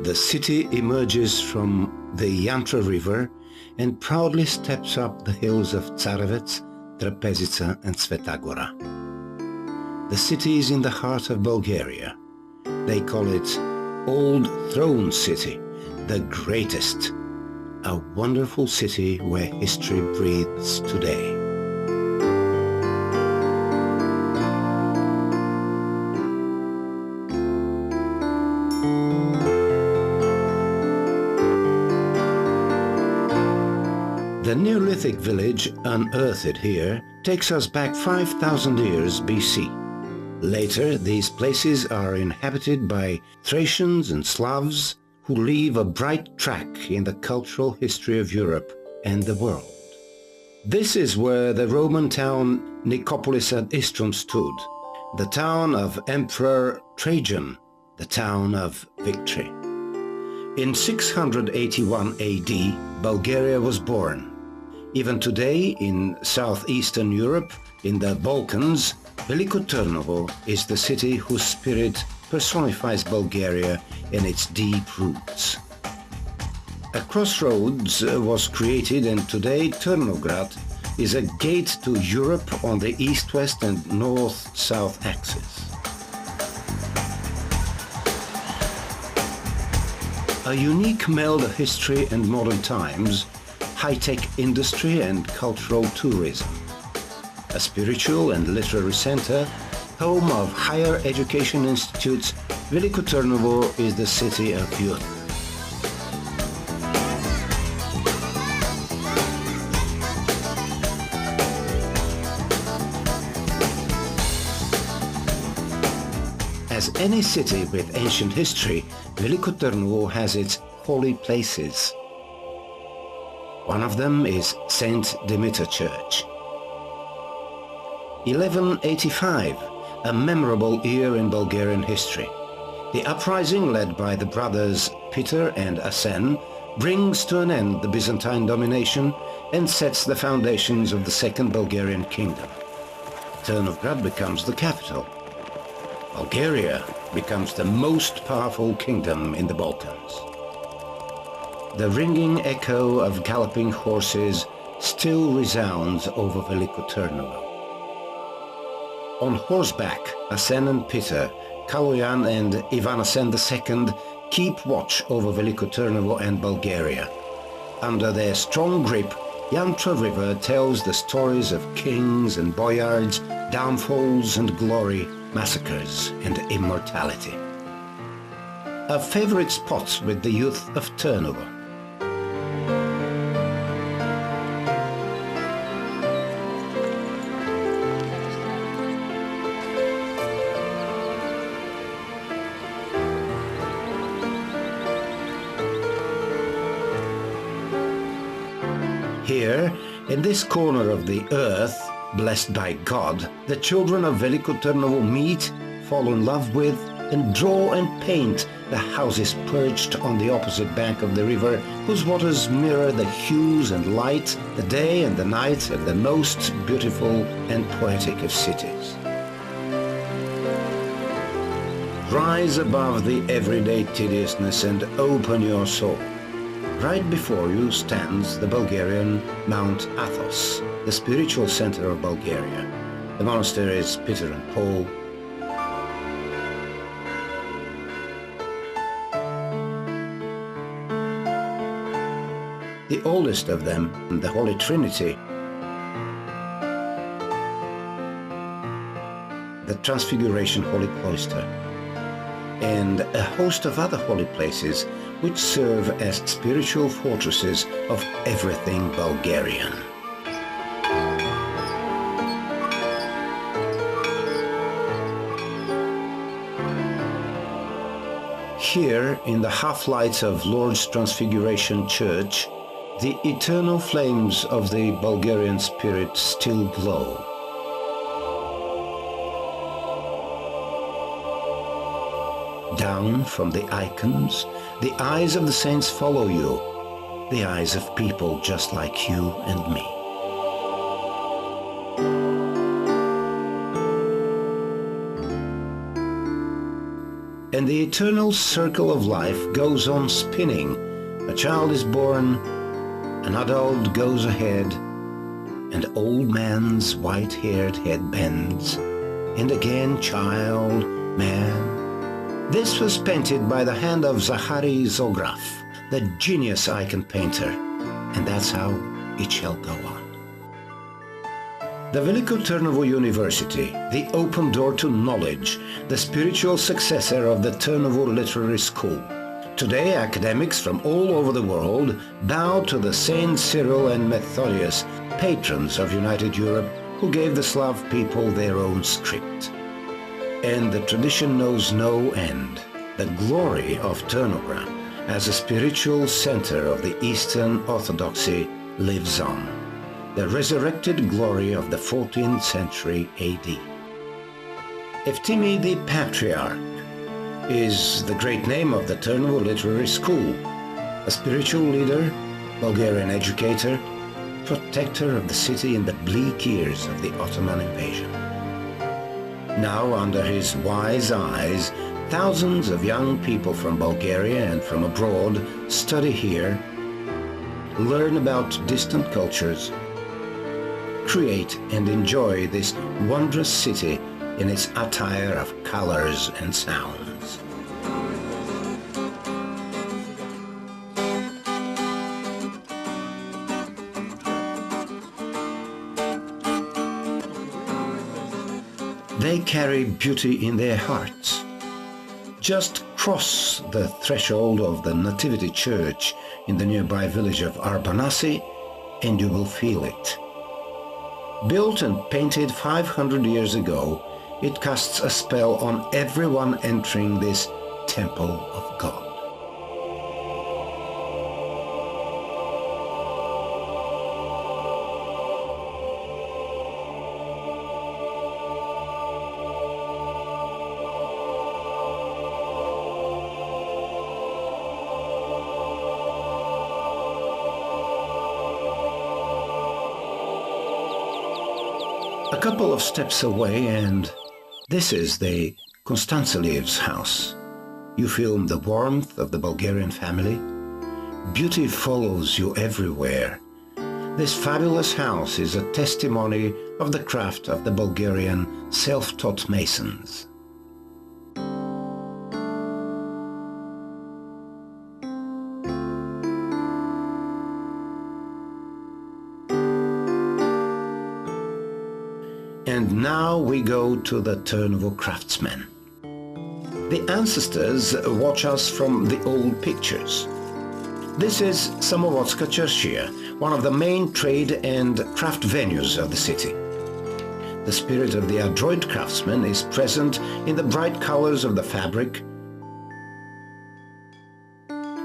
The city emerges from the Yantra River and proudly steps up the hills of Tsarevets, Trepezica and Sveta Gora. The city is in the heart of Bulgaria. They call it Old Throne City, the greatest, a wonderful city where history breathes today. The Neolithic village unearthed here takes us back 5,000 years BC. Later, these places are inhabited by Thracians and Slavs who leave a bright track in the cultural history of Europe and the world. This is where the Roman town Nicopolis ad Istrum stood, the town of Emperor Trajan, the town of victory. In 681 AD, Bulgaria was born. Even today, in southeastern Europe, in the Balkans, Veliko Turnovo is the city whose spirit personifies Bulgaria and its deep roots. A crossroads was created, and today Turnograd is a gate to Europe on the east-west and north-south axis. A unique meld of history and modern times, high-tech industry and cultural tourism. A spiritual and literary center, home of higher education institutes, Veliko Turnovo is the city of youth. As any city with ancient history, Veliko Turnovo has its holy places. One of them is Saint Dimitar Church. 1185, a memorable year in Bulgarian history. The uprising led by the brothers Peter and Asen brings to an end the Byzantine domination and sets the foundations of the Second Bulgarian Kingdom. Turnograd becomes the capital. Bulgaria becomes the most powerful kingdom in the Balkans. The ringing echo of galloping horses still resounds over Veliko Turnovo. On horseback, Asen and Peter, Kaloyan and Ivan Asen II keep watch over Veliko Turnovo and Bulgaria. Under their strong grip, Yantra River tells the stories of kings and boyards, downfalls and glory, massacres and immortality. A favorite spot with the youth of Turnovo. Here, in this corner of the earth, blessed by God, the children of Veliko Turnovo meet, fall in love with, and draw and paint the houses perched on the opposite bank of the river, whose waters mirror the hues and light, the day and the night of the most beautiful and poetic of cities. Rise above the everyday tediousness and open your soul. Right before you stands the Bulgarian Mount Athos, the spiritual center of Bulgaria. The monasteries Peter and Paul, the oldest of them, the Holy Trinity, the Transfiguration Holy Cloister, and a host of other holy places which serve as spiritual fortresses of everything Bulgarian. Here, in the half-lights of Lord's Transfiguration Church, the eternal flames of the Bulgarian spirit still glow. Down from the icons, the eyes of the saints follow you, the eyes of people just like you and me. and the eternal circle of life goes on spinning. A child is born, an adult goes ahead, and old man's white-haired head bends, and again child, man. This was painted by the hand of Zachary Zograf, the genius icon painter, and that's how it shall go on. The Veliko Turnovo University, the open door to knowledge, the spiritual successor of the Turnovo Literary School. Today, academics from all over the world bow to the Saint Cyril and Methodius, patrons of United Europe, who gave the Slav people their own script. And the tradition knows no end. The glory of Turnovo as a spiritual center of the Eastern Orthodoxy lives on. The resurrected glory of the 14th century AD. Eftimi the Patriarch is the great name of the Turnovo Literary School, a spiritual leader, Bulgarian educator, protector of the city in the bleak years of the Ottoman invasion. Now, under his wise eyes, thousands of young people from Bulgaria and from abroad study here, learn about distant cultures, create and enjoy this wondrous city in its attire of colors and sounds. They carry beauty in their hearts. Just cross the threshold of the Nativity Church in the nearby village of Arbanasi and you will feel it. Built and painted 500 years ago, it casts a spell on everyone entering this temple of God. A couple of steps away and this is the Konstantseliev's house. You feel the warmth of the Bulgarian family. Beauty follows you everywhere. This fabulous house is a testimony of the craft of the Bulgarian self-taught masons. And now we go to the Turnovo craftsmen. The ancestors watch us from the old pictures. This is Samovodska Churchia, one of the main trade and craft venues of the city. The spirit of the adroit craftsman is present in the bright colors of the fabric,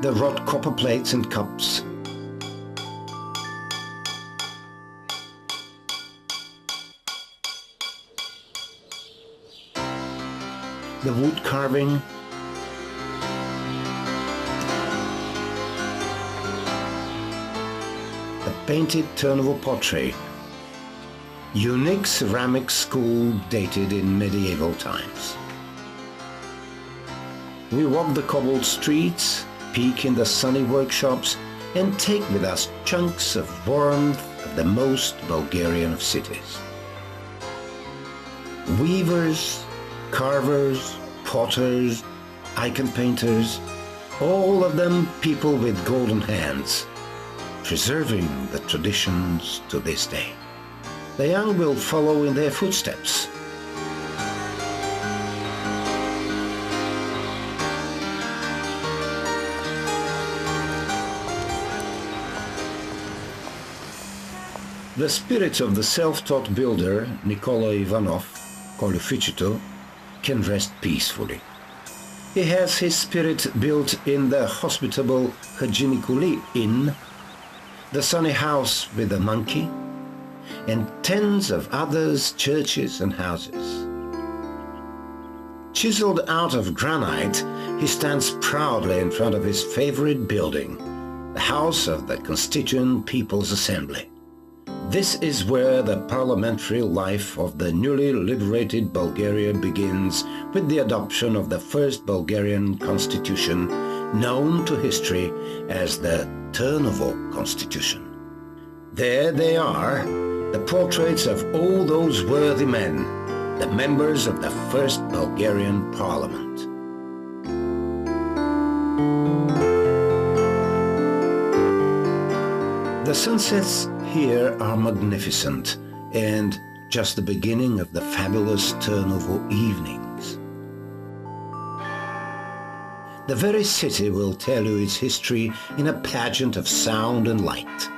the wrought copper plates and cups, the wood carving, the painted Turnovo pottery, unique ceramic school dated in medieval times. We walk the cobbled streets, peek in the sunny workshops, and take with us chunks of warmth of the most Bulgarian of cities. Weavers, carvers, potters, icon painters, all of them people with golden hands, preserving the traditions to this day. The young will follow in their footsteps. The spirit of the self-taught builder, Nicola Ivanov, Kolufichito, can rest peacefully. He has his spirit built in the hospitable Hajinikuli Inn, the sunny house with the monkey, and tens of others, churches and houses. Chiseled out of granite, he stands proudly in front of his favorite building, the house of the Constituent People's Assembly. This is where the parliamentary life of the newly liberated Bulgaria begins, with the adoption of the first Bulgarian constitution, known to history as the Turnovo Constitution. There they are, the portraits of all those worthy men, the members of the first Bulgarian parliament. The sunsets here are magnificent and just the beginning of the fabulous Turnovo evenings. The very city will tell you its history in a pageant of sound and light.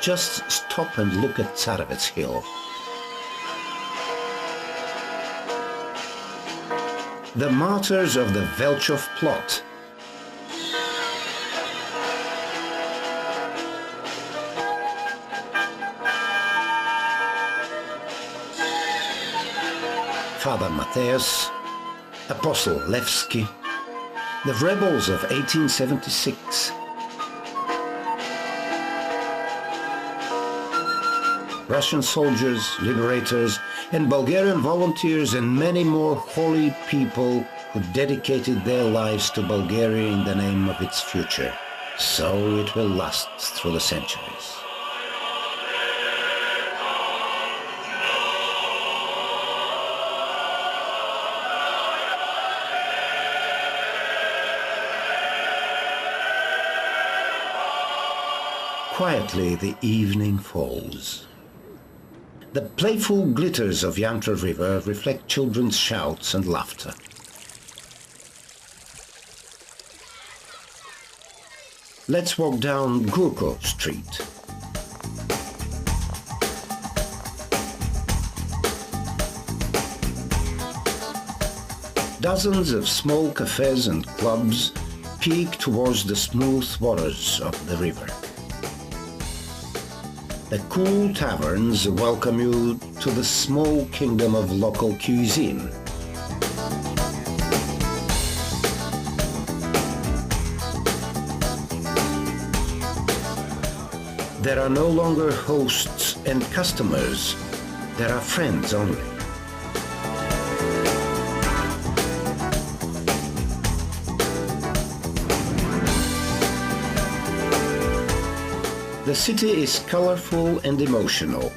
Just stop and look at Tsarevets Hill. The martyrs of the Velchov plot. Father Matthäus, Apostle Levski, the rebels of 1876, Russian soldiers, liberators, and Bulgarian volunteers, and many more holy people who dedicated their lives to Bulgaria in the name of its future. So it will last through the centuries. Quietly the evening falls. The playful glitters of Yantra River reflect children's shouts and laughter. Let's walk down Gurko Street. Dozens of small cafes and clubs peek towards the smooth waters of the river. The cool taverns welcome you to the small kingdom of local cuisine. There are no longer hosts and customers, there are friends only. The city is colorful and emotional.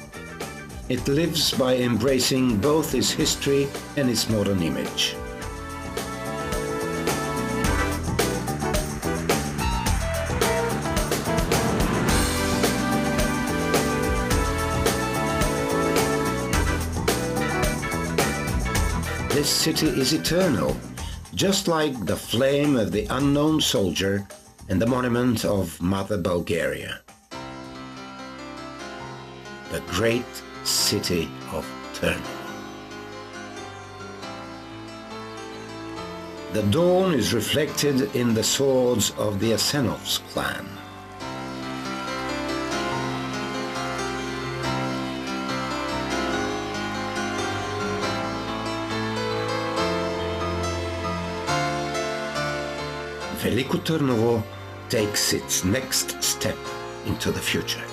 It lives by embracing both its history and its modern image. This city is eternal, just like the flame of the unknown soldier and the monument of Mother Bulgaria. The great city of Turnovo. The dawn is reflected in the swords of the Asenov's clan. Veliko Turnovo takes its next step into the future.